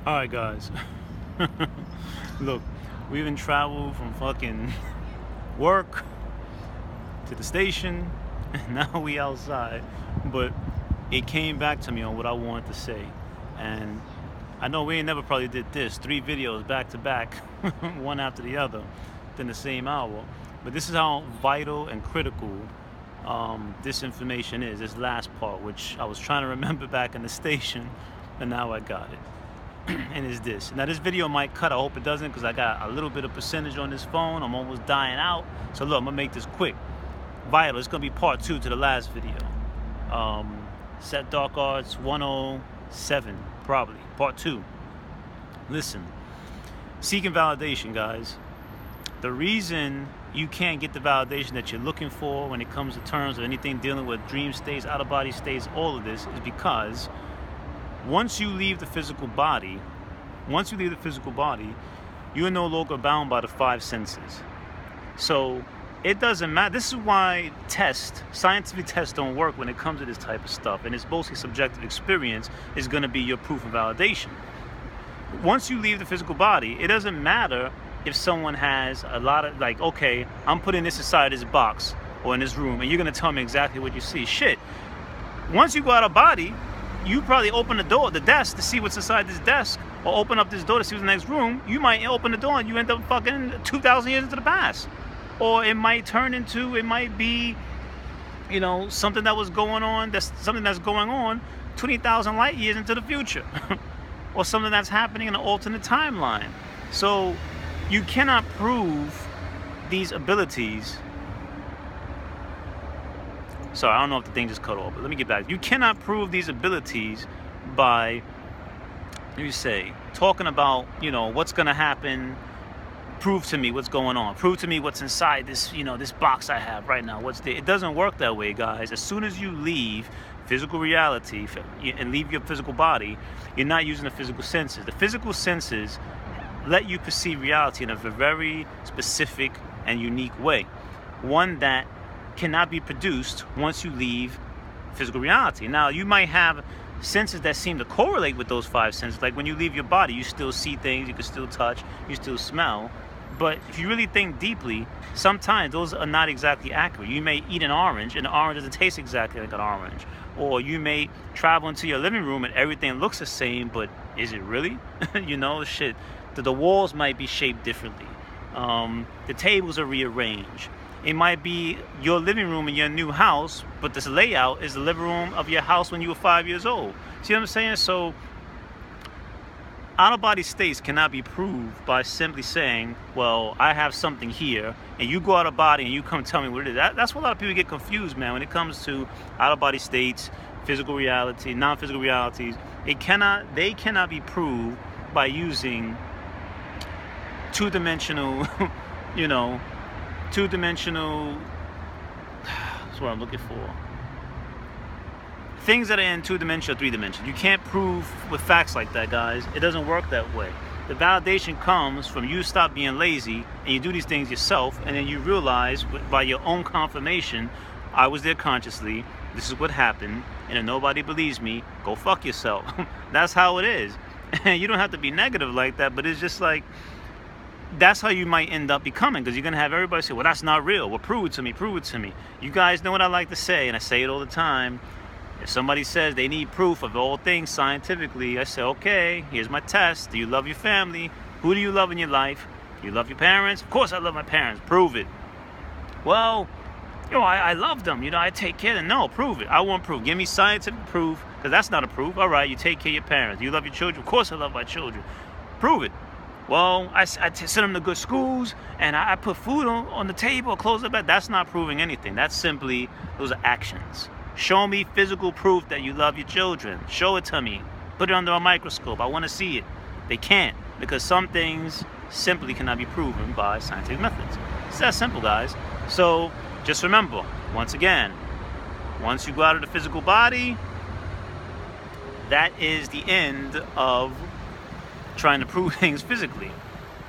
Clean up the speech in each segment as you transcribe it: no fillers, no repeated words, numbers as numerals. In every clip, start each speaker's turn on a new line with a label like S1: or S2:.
S1: Alright guys, look, we even traveled from fucking work to the station, and now we outside, but it came back to me on what I wanted to say. And I know we ain't never probably did this, 3 videos back to back, one after the other, within the same hour, but this is how vital and critical this information is, this last part, which I was trying to remember back in the station, and now I got it. And it's this. Now this video might cut, I hope it doesn't, because I got a little bit of percentage on this phone. I'm almost dying out. So look, I'm gonna make this quick. Vital, it's gonna be part 2 to the last video. Set Dark Arts 107, probably, part 2. Listen, seeking validation, guys. The reason you can't get the validation that you're looking for when it comes to terms of anything dealing with dream states, out-of-body states, all of this, is because once you leave the physical body, you are no longer bound by the 5 senses. So it doesn't matter. This is why scientific tests don't work when it comes to this type of stuff. And it's mostly subjective experience is going to be your proof of validation. Once you leave the physical body, it doesn't matter if someone has a lot of, like, okay, I'm putting this inside this box or in this room, and you're going to tell me exactly what you see. Shit. Once you go out of body, you probably open the desk to see what's inside this desk, or open up this door to see what's in the next room. You might open the door and you end up fucking 2,000 years into the past. Or it might be, you know, something that was going on, something that's going on 20,000 light years into the future. Or something that's happening in an alternate timeline. So you cannot prove these abilities. Sorry, I don't know if the thing just cut off, but let me get back. You cannot prove these abilities by, let me say, talking about, you know, what's going to happen. Prove to me what's going on. Prove to me what's inside this, you know, this box I have right now. What's there? It doesn't work that way, guys. As soon as you leave physical reality and leave your physical body, you're not using the physical senses. The physical senses let you perceive reality in a very specific and unique way. One that cannot be produced once you leave physical reality. Now, you might have senses that seem to correlate with those 5 senses. Like when you leave your body, you still see things, you can still touch, you still smell. But if you really think deeply, sometimes those are not exactly accurate. You may eat an orange and the orange doesn't taste exactly like an orange. Or you may travel into your living room and everything looks the same, but is it really? You know, shit. The walls might be shaped differently. The tables are rearranged. It might be your living room in your new house, but this layout is the living room of your house when you were 5 years old. See what I'm saying? So out-of-body states cannot be proved by simply saying, well, I have something here, and you go out of body and you come tell me what it is. That's where a lot of people get confused, man, when it comes to out-of-body states, physical reality, non-physical realities. They cannot be proved by using two-dimensional, you know, that's what I'm looking for. Things that are in 2 dimensions or 3 dimensions. You can't prove with facts like that, guys. It doesn't work that way. The validation comes from you stop being lazy and you do these things yourself, and then you realize by your own confirmation, I was there consciously, this is what happened, and if nobody believes me, go fuck yourself. That's how it is. And you don't have to be negative like that, but it's just like, that's how you might end up becoming, because you're going to have everybody say, well, that's not real. Well, prove it to me, prove it to me. You guys know what I like to say, and I say it all the time. If somebody says they need proof of all things scientifically, I say, okay, here's my test. Do you love your family? Who do you love in your life? Do you love your parents? Of course I love my parents. Prove it. Well, you know, I love them. You know, I take care of them. No, prove it. I want proof. Give me scientific proof, because that's not a proof. All right, you take care of your parents. Do you love your children? Of course I love my children. Prove it. Well, I send them to good schools, and I put food on the table, close the bed. That's not proving anything. That's simply, those are actions. Show me physical proof that you love your children. Show it to me. Put it under a microscope. I want to see it. They can't, because some things simply cannot be proven by scientific methods. It's that simple, guys. So just remember, once again, once you go out of the physical body, that is the end of trying to prove things physically.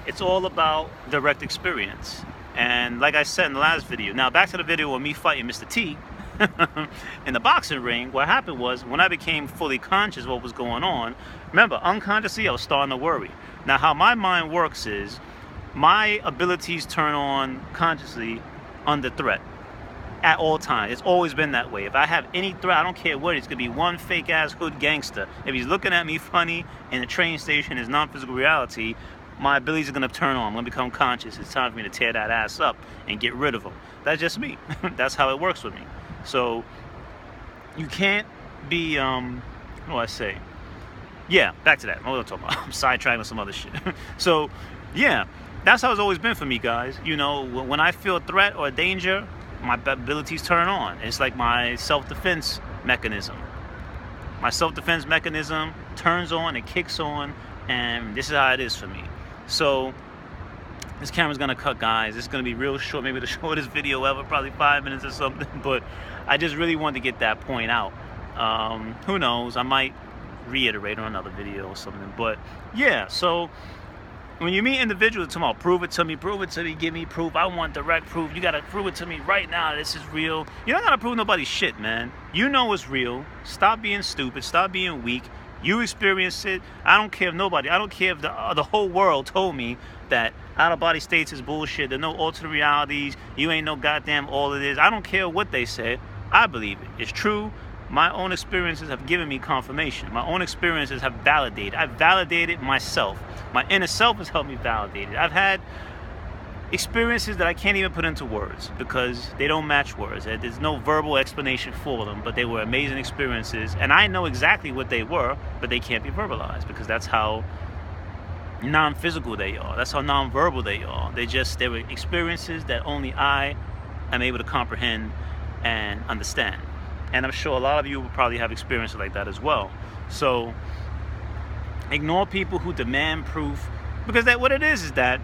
S1: It's all about direct experience. And like I said in the last video, now back to the video of me fighting Mr. T. In the boxing ring, what happened was when I became fully conscious of what was going on, remember, unconsciously I was starting to worry. Now, how my mind works is my abilities turn on consciously under threat at all times. It's always been that way. If I have any threat, I don't care what it's gonna be, one fake ass hood gangster. If he's looking at me funny in the train station, is non-physical reality, my abilities are gonna turn on. I'm gonna become conscious. It's time for me to tear that ass up and get rid of him. That's just me. That's how it works with me. So you can't be what do I say? Yeah, back to that. What was I talking about? I'm sidetracking some other shit. So yeah, that's how it's always been for me, guys. You know, when I feel a threat or a danger, my abilities turn on. It's like my self-defense mechanism. My self-defense mechanism turns on, it kicks on, and this is how it is for me. So this camera's gonna cut, guys. It's gonna be real short, maybe the shortest video ever, probably 5 minutes or something. But I just really wanted to get that point out. Who knows? I might reiterate on another video or something. But yeah, so when you meet individuals, it's about prove it to me, give me proof. I want direct proof. You gotta prove it to me right now. This is real. You don't gotta prove nobody's shit, man. You know it's real. Stop being stupid. Stop being weak. You experience it. I don't care if nobody. I don't care if the whole world told me that out-of-body states is bullshit. There's no alternate realities. You ain't no goddamn all it is. I don't care what they said. I believe it. It's true. My own experiences have given me confirmation. My own experiences have validated. I've validated myself. My inner self has helped me validate it. I've had experiences that I can't even put into words because they don't match words. There's no verbal explanation for them, but they were amazing experiences. And I know exactly what they were, but they can't be verbalized because that's how non-physical they are. That's how non-verbal they are. They were experiences that only I am able to comprehend and understand. And I'm sure a lot of you will probably have experiences like that as well. So ignore people who demand proof, because what it is that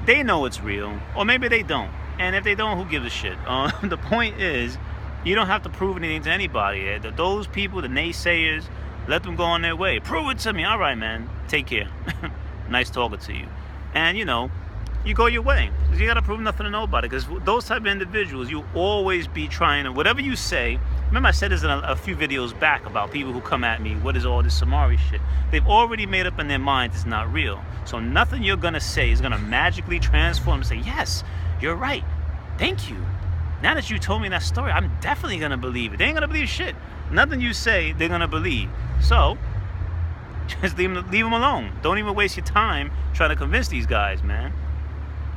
S1: they know it's real, or maybe they don't. And if they don't, who gives a shit? The point is, you don't have to prove anything to anybody. Those people, the naysayers, let them go on their way. Prove it to me. All right, man. Take care. Nice talking to you. And you know, you go your way. You gotta prove nothing to nobody, because those type of individuals, you always be trying to, whatever you say. Remember I said this in a few videos back about people who come at me, what is all this SUMARI shit? They've already made up in their minds it's not real. So nothing you're gonna say is gonna magically transform and say, yes, you're right, thank you. Now that you told me that story, I'm definitely gonna believe it. They ain't gonna believe shit. Nothing you say, they're gonna believe. So just leave them alone. Don't even waste your time trying to convince these guys, man.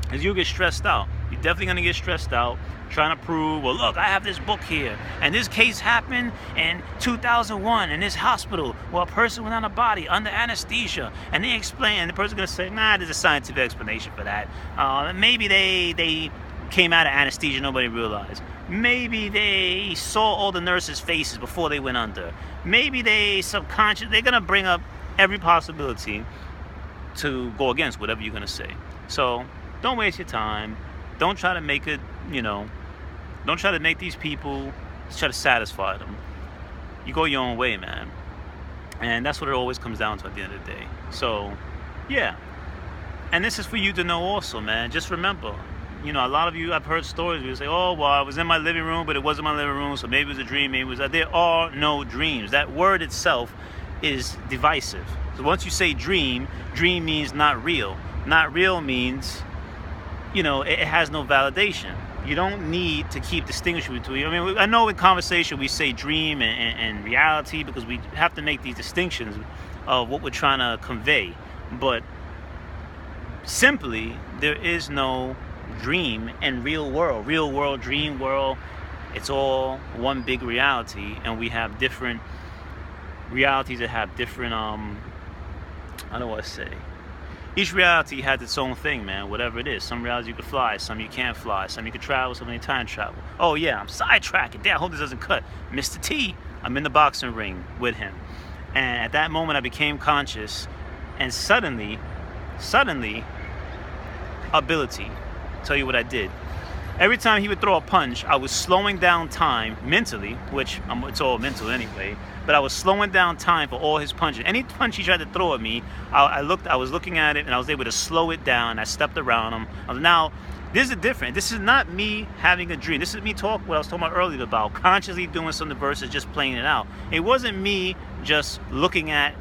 S1: Because you'll get stressed out. You're definitely going to get stressed out trying to prove, well, look, I have this book here, and this case happened in 2001 in this hospital where a person went on a body under anesthesia, and they explain, and the person's going to say, nah, there's a scientific explanation for that. Maybe they came out of anesthesia, nobody realized. Maybe they saw all the nurses' faces before they went under. Maybe they're going to bring up every possibility to go against whatever you're going to say. So don't waste your time. Don't try to make it, don't try to make these people, try to satisfy them. You go your own way, man. And that's what it always comes down to at the end of the day. So, yeah. And this is for you to know also, man. Just remember, a lot of you, I've heard stories where you say, oh, well, I was in my living room, but it wasn't my living room, so maybe it was a dream, maybe it was that. There are no dreams. That word itself is divisive. So once you say dream means not real. Not real means, it has no validation. You don't need to keep distinguishing between. I know in conversation we say dream and reality because we have to make these distinctions of what we're trying to convey. But simply, there is no dream and real world. Real world, dream world, it's all one big reality, and we have different realities that have different, I don't know what to say. Each reality has its own thing, man, whatever it is. Some realities you can fly, some you can't fly, some you can travel, some you time travel. Oh yeah, I'm sidetracking. Damn, I hope this doesn't cut. Mr. T, I'm in the boxing ring with him. And at that moment I became conscious, and suddenly, ability. Tell you what I did. Every time he would throw a punch, I was slowing down time mentally, which it's all mental anyway, but I was slowing down time for all his punches. Any punch he tried to throw at me, I was looking at it and I was able to slow it down. I stepped around him. Now, This is different. This is not me having a dream. This is me what I was talking about earlier about consciously doing something versus just playing it out. It wasn't me just looking at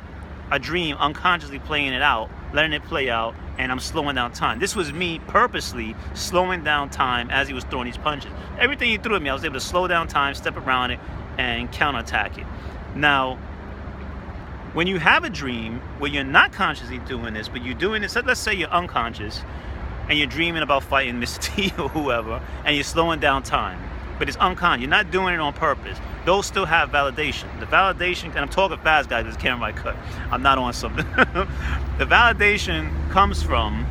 S1: a dream, unconsciously playing it out, letting it play out, and I'm slowing down time. This was me purposely slowing down time as he was throwing these punches. Everything he threw at me, I was able to slow down time, step around it, and counterattack it. Now, when you have a dream where you're not consciously doing this, but you're doing this, let's say you're unconscious, and you're dreaming about fighting Mr. T or whoever, and you're slowing down time, but it's unconscious. You're not doing it on purpose. Those still have validation. The validation, and I'm talking fast, guys, this camera might cut. I'm not on something. The validation comes from,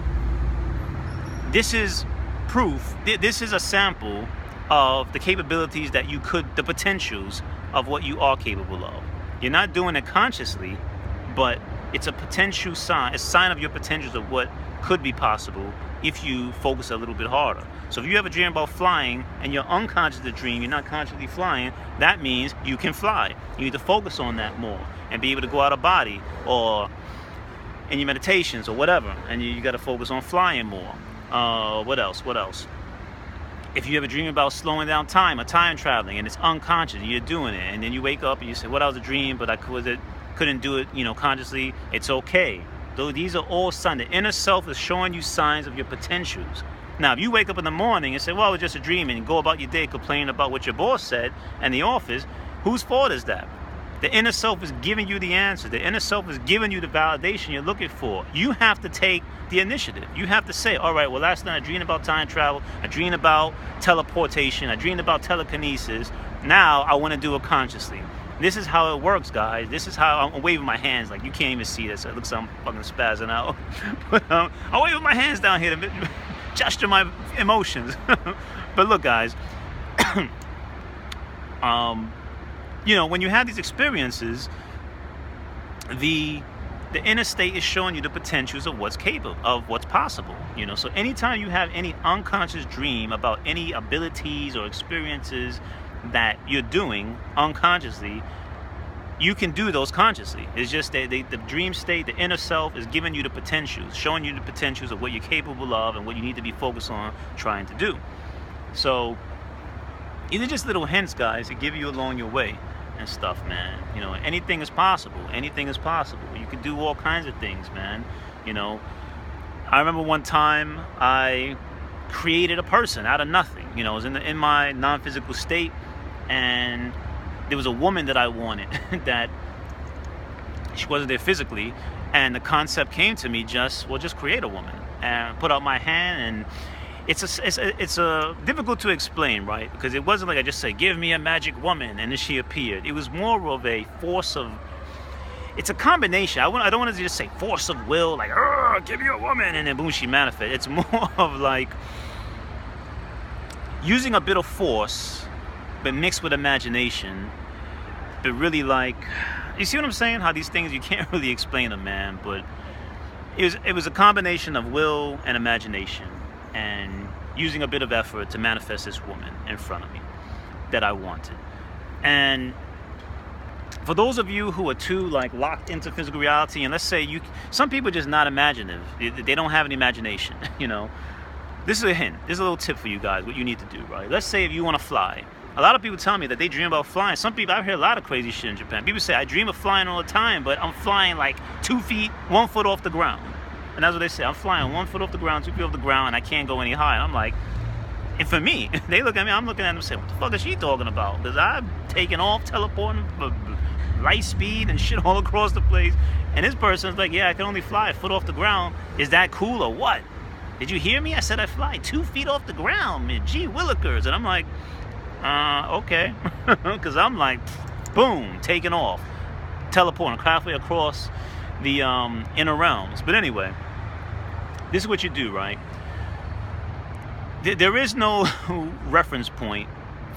S1: this is proof, this is a sample of the capabilities that you could, the potentials of what you are capable of. You're not doing it consciously, but it's a potential sign, a sign of your potentials of what could be possible if you focus a little bit harder. So if you have a dream about flying and you're unconscious of the dream, you're not consciously flying, that means you can fly. You need to focus on that more and be able to go out of body or in your meditations or whatever, and you got to focus on flying more. What else? If you have a dream about slowing down time or time traveling and it's unconscious and you're doing it, and then you wake up and you say, well, that was a dream, but I couldn't do it, consciously, it's okay. Though these are all signs. The inner self is showing you signs of your potentials. Now, if you wake up in the morning and say, well, it was just a dream, and you go about your day complaining about what your boss said in the office, whose fault is that? The inner self is giving you the answer. The inner self is giving you the validation you're looking for. You have to take the initiative. You have to say, all right, well, last night I dreamed about time travel. I dreamed about teleportation. I dreamed about telekinesis. Now I want to do it consciously. This is how it works, guys. This is how I'm waving my hands. Like, you can't even see this. It looks like I'm fucking spazzing out. But I'm waving my hands down here to gesture my emotions. But look, guys. When you have these experiences, the inner state is showing you the potentials of what's capable, of what's possible. So anytime you have any unconscious dream about any abilities or experiences that you're doing unconsciously, you can do those consciously. It's just that the dream state, the inner self, is giving you the potentials, showing you the potentials of what you're capable of and what you need to be focused on trying to do. So these are just little hints, guys, to give you along your way and stuff, man. Anything is possible. Anything is possible. You can do all kinds of things, man. I remember one time I created a person out of nothing. I was in my non-physical state, and there was a woman that I wanted that she wasn't there physically, and the concept came to me, just create a woman, and put out my hand. And it's difficult to explain, right? Because it wasn't like I just said, give me a magic woman, and then she appeared. It was more of a force of, it's a combination. I don't want to just say force of will, like, give me a woman, and then boom, she manifests. It's more of like using a bit of force, but mixed with imagination, but really, like, you see what I'm saying? How these things, you can't really explain them, man. But it was a combination of will and imagination, and using a bit of effort to manifest this woman in front of me that I wanted. And for those of you who are too locked into physical reality, and let's say some people are just not imaginative, they don't have any imagination. This is a hint. This is a little tip for you guys, what you need to do, right? Let's say if you want to fly. A lot of people tell me that they dream about flying. Some people, I hear a lot of crazy shit in Japan. People say, I dream of flying all the time, but I'm flying 2 feet, 1 foot off the ground. And that's what they say. I'm flying 1 foot off the ground, 2 feet off the ground, and I can't go any higher. And I'm like, and for me, they look at me, I'm looking at them and say, what the fuck is she talking about? Because I'm taking off, teleporting, light speed and shit all across the place. And this person's like, yeah, I can only fly a foot off the ground. Is that cool or what? Did you hear me? I said I fly 2 feet off the ground, man. Gee willikers. And I'm like, okay. Because I'm like, boom, taking off, teleporting halfway across the inner realms. But anyway, this is what you do, right? There is no reference point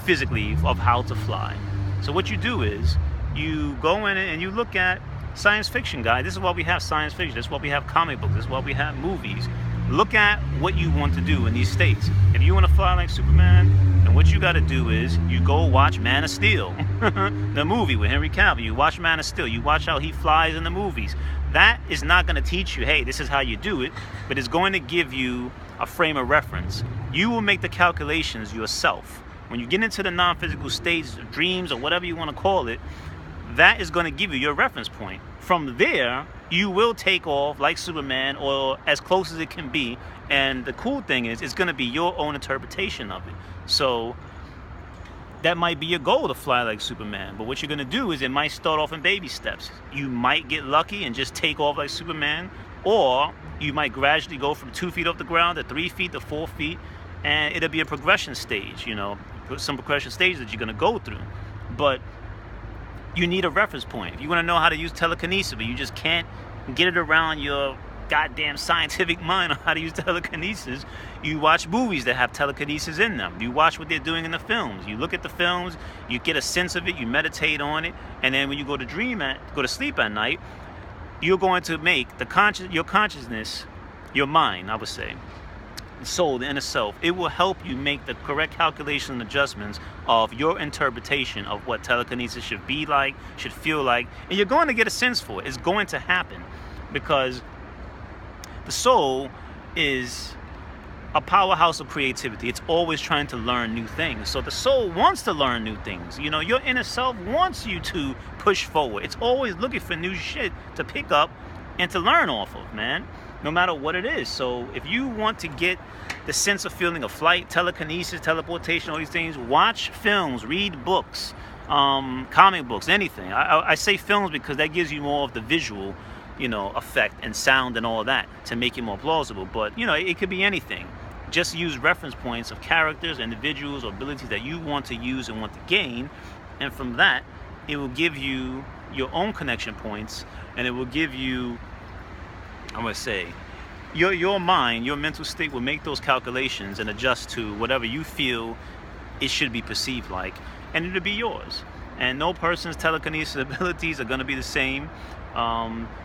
S1: physically of how to fly. So what you do is you go in and you look at science fiction, guys. This is why we have science fiction. This is why we have comic books. This is why we have movies. Look at what you want to do in these states. If you want to fly like Superman, then what you got to do is you go watch Man of Steel, the movie with Henry Cavill. You watch Man of Steel. You watch how he flies in the movies. That is not going to teach you, hey, this is how you do it, but it's going to give you a frame of reference You will make the calculations yourself. When you get into the non-physical states, dreams, or whatever you want to call it, that is going to give you your reference point. From there, you will take off like Superman, or as close as it can be. And the cool thing is, it's going to be your own interpretation of it. So that might be your goal, to fly like Superman. But what you're going to do is, it might start off in baby steps. You might get lucky and just take off like Superman, or you might gradually go from 2 feet off the ground to 3 feet to 4 feet, and it'll be a progression stage, you know, some progression stages that you're going to go through. But you need a reference point. If you want to know how to use telekinesis, but you just can't get it around your goddamn scientific mind on how to use telekinesis, you watch movies that have telekinesis in them. You watch what they're doing in the films. You look at the films, you get a sense of it, you meditate on it, and then when you go to sleep at night, you're going to make your consciousness, your mind, I would say, the soul, the inner self. It will help you make the correct calculation and adjustments of your interpretation of what telekinesis should be like, should feel like, and you're going to get a sense for it. It's going to happen, because the soul is a powerhouse of creativity. It's always trying to learn new things. So the soul wants to learn new things. You know, your inner self wants you to push forward. It's always looking for new shit to pick up and to learn off of, man, no matter what it is. So if you want to get the sense of feeling of flight, telekinesis, teleportation, all these things, watch films, read books, comic books, anything. I say films because that gives you more of the visual, you know, effect and sound and all that to make it more plausible. But, you know, it could be anything. Just use reference points of characters, individuals, or abilities that you want to use and want to gain. And from that, it will give you your own connection points, and it will give you, I'm going to say, your mind, your mental state will make those calculations and adjust to whatever you feel it should be perceived like, and it'll be yours. And no person's telekinesis abilities are going to be the same.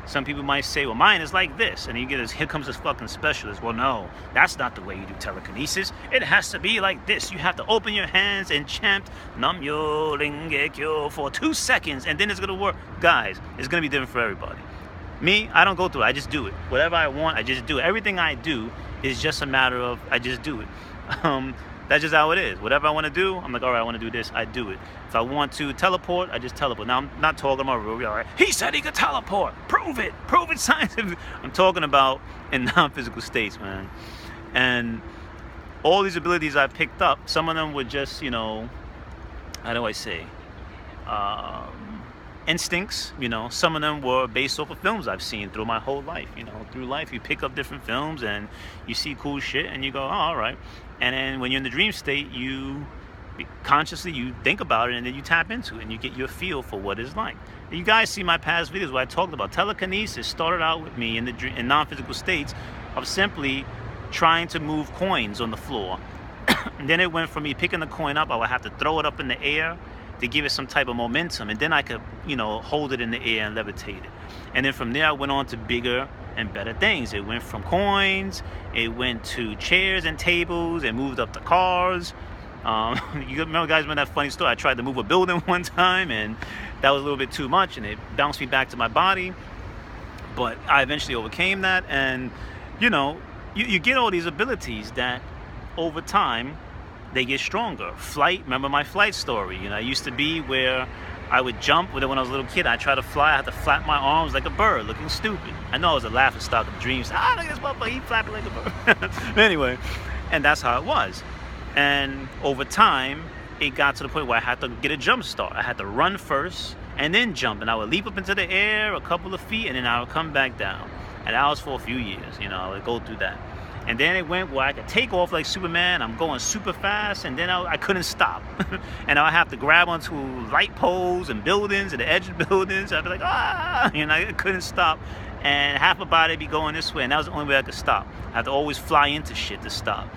S1: Some people might say, well, mine is like this, and here comes this fucking specialist. Well, no, that's not the way you do telekinesis. It has to be like this. You have to open your hands and chant Nam-myo Renge-kyo for 2 seconds, and then it's gonna work. Guys, it's gonna be different for everybody. Me, I don't go through it. I just do it. Whatever I want, I just do it. Everything I do is just a matter of I just do it. That's just how it is. Whatever I want to do, I'm like, all right, I want to do this, I do it. If I want to teleport, I just teleport. Now, I'm not talking about real, all right? He said he could teleport. Prove it scientifically. I'm talking about in non-physical states, man. And all these abilities I picked up, some of them were just, you know, how do I say, instincts, you know. Some of them were based off of films I've seen through my whole life. You know, through life you pick up different films and you see cool shit and you go, oh, all right. And then when you're in the dream state, you consciously you think about it, and then you tap into it and you get your feel for what it's like. And you guys see my past videos where I talked about telekinesis. Started out with me in non-physical states of simply trying to move coins on the floor. And then it went from me picking the coin up, I would have to throw it up in the air to give it some type of momentum, and then I could, you know, hold it in the air and levitate it. And then from there I went on to bigger and better things. It went from coins, it went to chairs and tables, and moved up to cars. You remember, guys, remember that funny story? I tried to move a building one time, and that was a little bit too much, and it bounced me back to my body. But I eventually overcame that, and you know, you get all these abilities that over time they get stronger. Flight, remember my flight story? You know, I used to be where I would jump when I was a little kid. I tried to fly. I had to flap my arms like a bird, looking stupid. I know I was a laughing stock of dreams. Look at this motherfucker, he flapping like a bird. Anyway, and that's how it was. And over time, it got to the point where I had to get a jump start. I had to run first and then jump. And I would leap up into the air a couple of feet, and then I would come back down. And that was for a few years, you know, I would go through that. And then it went where I could take off like Superman. I'm going super fast, and then I couldn't stop. And I would have to grab onto light poles and buildings and the edge of buildings. I'd be like, ah, you know, I couldn't stop. And half my body would be going this way, and that was the only way I could stop. I had to always fly into shit to stop.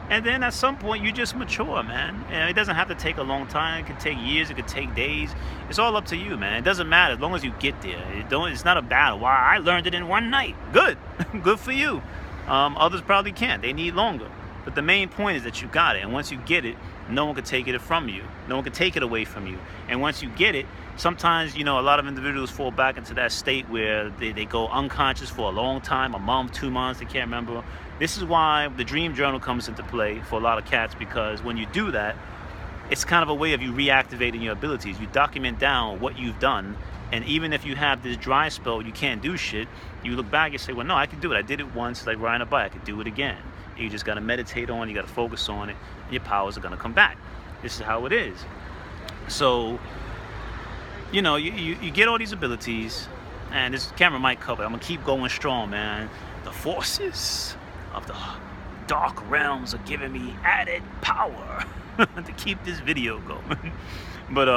S1: And then at some point, you just mature, man. And it doesn't have to take a long time. It could take years. It could take days. It's all up to you, man. It doesn't matter as long as you get there. It's not a battle. Wow, I learned it in one night. Good. Good for you. Others probably can't. They need longer. But the main point is that you got it. And once you get it, No one can take it from you. No one can take it away from you. And once you get it, sometimes, you know, a lot of individuals fall back into that state where they go unconscious for a long time, a month, 2 months, they can't remember. This is why the dream journal comes into play for a lot of cats, because when you do that, it's kind of a way of you reactivating your abilities. You document down what you've done, and even if you have this dry spell, you can't do shit, you look back and say, well, no, I can do it. I did it once, like riding a bike. I could do it again. You just got to meditate on it. You got to focus on it. And your powers are going to come back. This is how it is. So, you know, you get all these abilities, and this camera might cover it. I'm going to keep going strong, man. The forces of the dark realms are giving me added power to keep this video going. But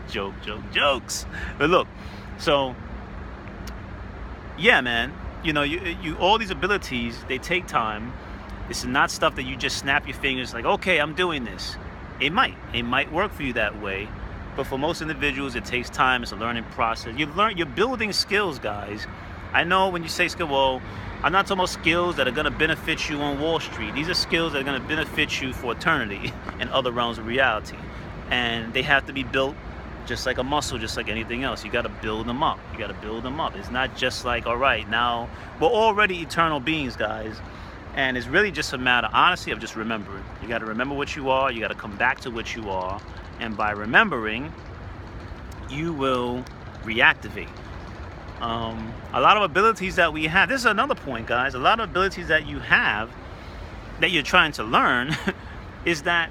S1: jokes. But look, so yeah, man, you know, you all these abilities, they take time. This is not stuff that you just snap your fingers like, okay, I'm doing this. It might work for you that way, but for most individuals, it takes time. It's a learning process. You're building skills, guys. I know when you say skill, well, I'm not talking about skills that are going to benefit you on Wall Street. These are skills that are going to benefit you for eternity and other realms of reality. And they have to be built just like a muscle, just like anything else. You got to build them up. You got to build them up. It's not just like, all right, now we're already eternal beings, guys. And it's really just a matter, honestly, of just remembering. You got to remember what you are. You got to come back to what you are. And by remembering, you will reactivate. A lot of abilities that we have. This is another point, guys. A lot of abilities that you have that you're trying to learn is that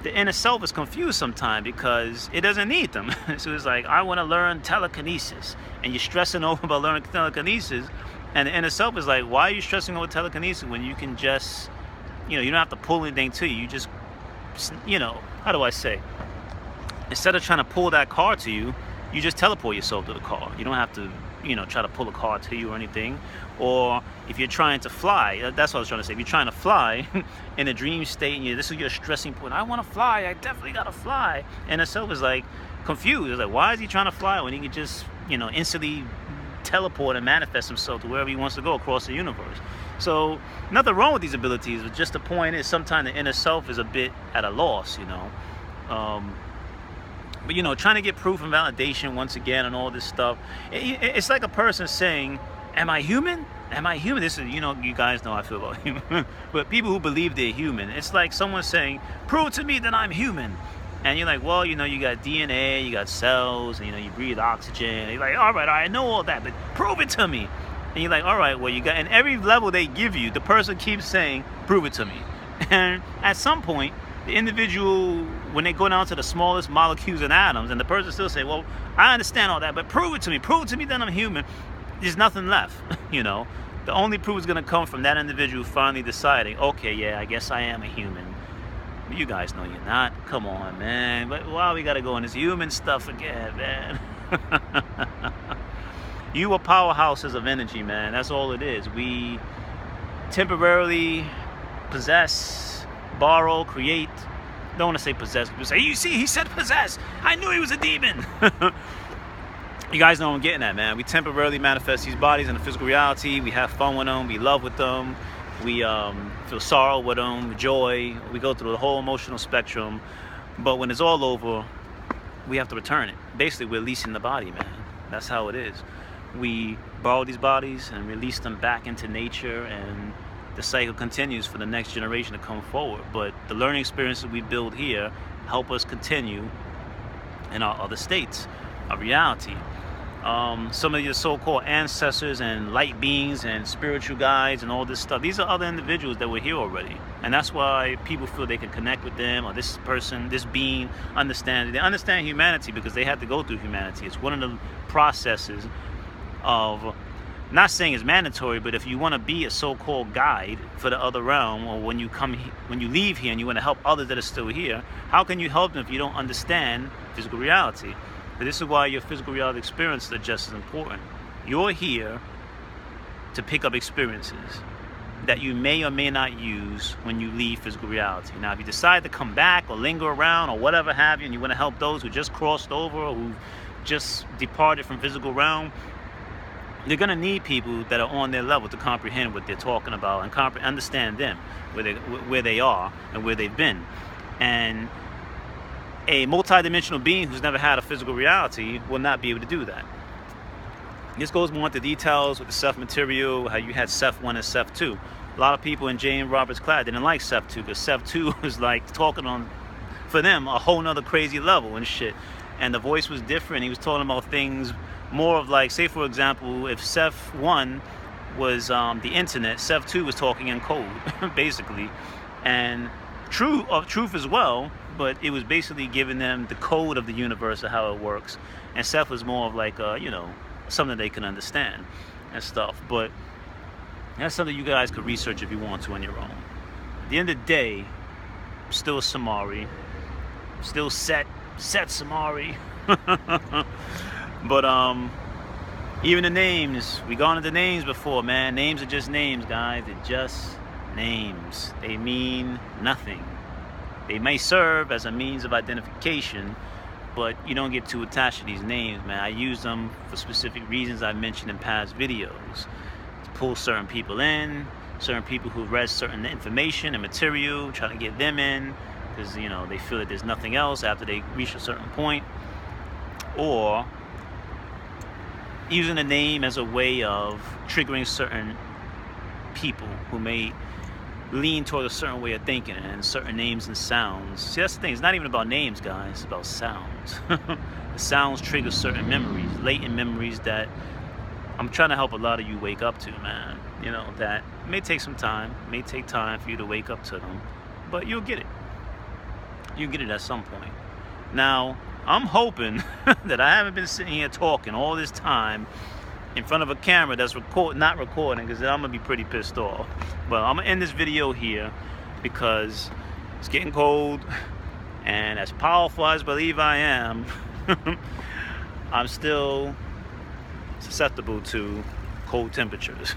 S1: the inner self is confused sometimes because it doesn't need them. So it's like, I want to learn telekinesis, and you're stressing over about learning telekinesis, and the inner self is like, why are you stressing over telekinesis when you can just, you know, you don't have to pull anything to you. You just, you know, how do I say? Instead of trying to pull that car to you, you just teleport yourself to the car. You don't have to, you know, try to pull a car to you or anything. Or if you're trying to fly, that's what I was trying to say. If you're trying to fly in a dream state, and this is your stressing point, I want to fly, I definitely got to fly. And the self is like confused. It's like, why is he trying to fly when he can just, you know, instantly teleport and manifest himself to wherever he wants to go across the universe? So nothing wrong with these abilities, but just the point is sometimes the inner self is a bit at a loss, you know. But, you know, trying to get proof and validation once again and all this stuff. It's like a person saying, am I human? Am I human? This is, you know, you guys know how I feel about human. But people who believe they're human, it's like someone saying, prove to me that I'm human. And you're like, well, you know, you got DNA, you got cells, and, you know, you breathe oxygen. And you're like, all right, I know all that, but prove it to me. And you're like, all right, well, you got, and every level they give you, the person keeps saying, prove it to me. And at some point, the individual, when they go down to the smallest molecules and atoms, and the person still say, well, I understand all that, but prove it to me that I'm human, there's nothing left, you know. The only proof is going to come from that individual finally deciding, okay, yeah, I guess I am a human. But you guys know you're not. Come on, man. But why we got to go in this human stuff again, man? You are powerhouses of energy, man. That's all it is. We temporarily possess, borrow, create. Don't want to say possess. People say, you see, he said possess. I knew he was a demon. You guys know what I'm getting at, man. We temporarily manifest these bodies in the physical reality. We have fun with them. We love with them. We feel sorrow with them, joy. We go through the whole emotional spectrum. But when it's all over, we have to return it. Basically, we're leasing the body, man. That's how it is. We borrow these bodies and release them back into nature, and the cycle continues for the next generation to come forward. But the learning experiences we build here help us continue in our other states of reality. Some of your so-called ancestors and light beings and spiritual guides and all this stuff, these are other individuals that were here already, and that's why people feel they can connect with them, or this person, this being understands. They understand humanity because they had to go through humanity. It's one of the processes of, not saying it's mandatory, but if you want to be a so-called guide for the other realm, or when you leave here and you want to help others that are still here, how can you help them if you don't understand physical reality? But this is why your physical reality experiences are just as important. You're here to pick up experiences that you may or may not use when you leave physical reality. Now, if you decide to come back or linger around or whatever have you, and you want to help those who just crossed over or who just departed from physical realm, they're going to need people that are on their level to comprehend what they're talking about and understand them, where they are and where they've been. And a multi-dimensional being who's never had a physical reality will not be able to do that. This goes more into details with the Ceph material, how you had Ceph 1 and Ceph 2. A lot of people in J.M. Roberts' class didn't like Ceph 2 because Ceph 2 was like talking on, for them, a whole nother crazy level and shit. And the voice was different. He was talking about things more of like, say for example, if Ceph 1 was the internet, Ceph 2 was talking in code, basically. And truth as well, but it was basically giving them the code of the universe of how it works. And Ceph was more of like, you know, something they can understand and stuff. But that's something you guys could research if you want to on your own. At the end of the day, still SUMARI, still set SUMARI. But even the names, we gone into names before, man. Names are just names, guys. They're just names. They mean nothing. They may serve as a means of identification, but you don't get too attached to these names, man. I use them for specific reasons I've mentioned in past videos. To pull certain people in, certain people who've read certain information and material, try to get them in, because, you know, they feel that there's nothing else after they reach a certain point. Or using a name as a way of triggering certain people who may lean toward a certain way of thinking and certain names and sounds. See, that's the thing. It's not even about names, guys. It's about sounds. The sounds trigger certain memories, latent memories that I'm trying to help a lot of you wake up to, man. You know, that may take some time. It may take time for you to wake up to them, but you'll get it. You'll get it at some point. Now, I'm hoping that I haven't been sitting here talking all this time in front of a camera that's not recording, because I'm gonna be pretty pissed off. But I'm gonna end this video here because it's getting cold, and as powerful as I believe I am, I'm still susceptible to cold temperatures.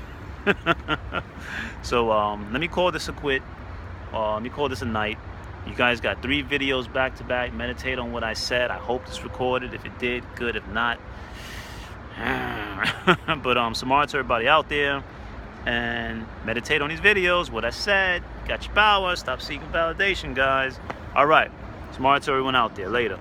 S1: So let me call this a quit. Let me call this a night. You guys got 3 videos back to back. Meditate on what I said. I hope it's recorded. If it did, good. If not, but SUMARI to everybody out there, and meditate on these videos. What I said, got your power. Stop seeking validation, guys. All right, SUMARI to everyone out there. Later.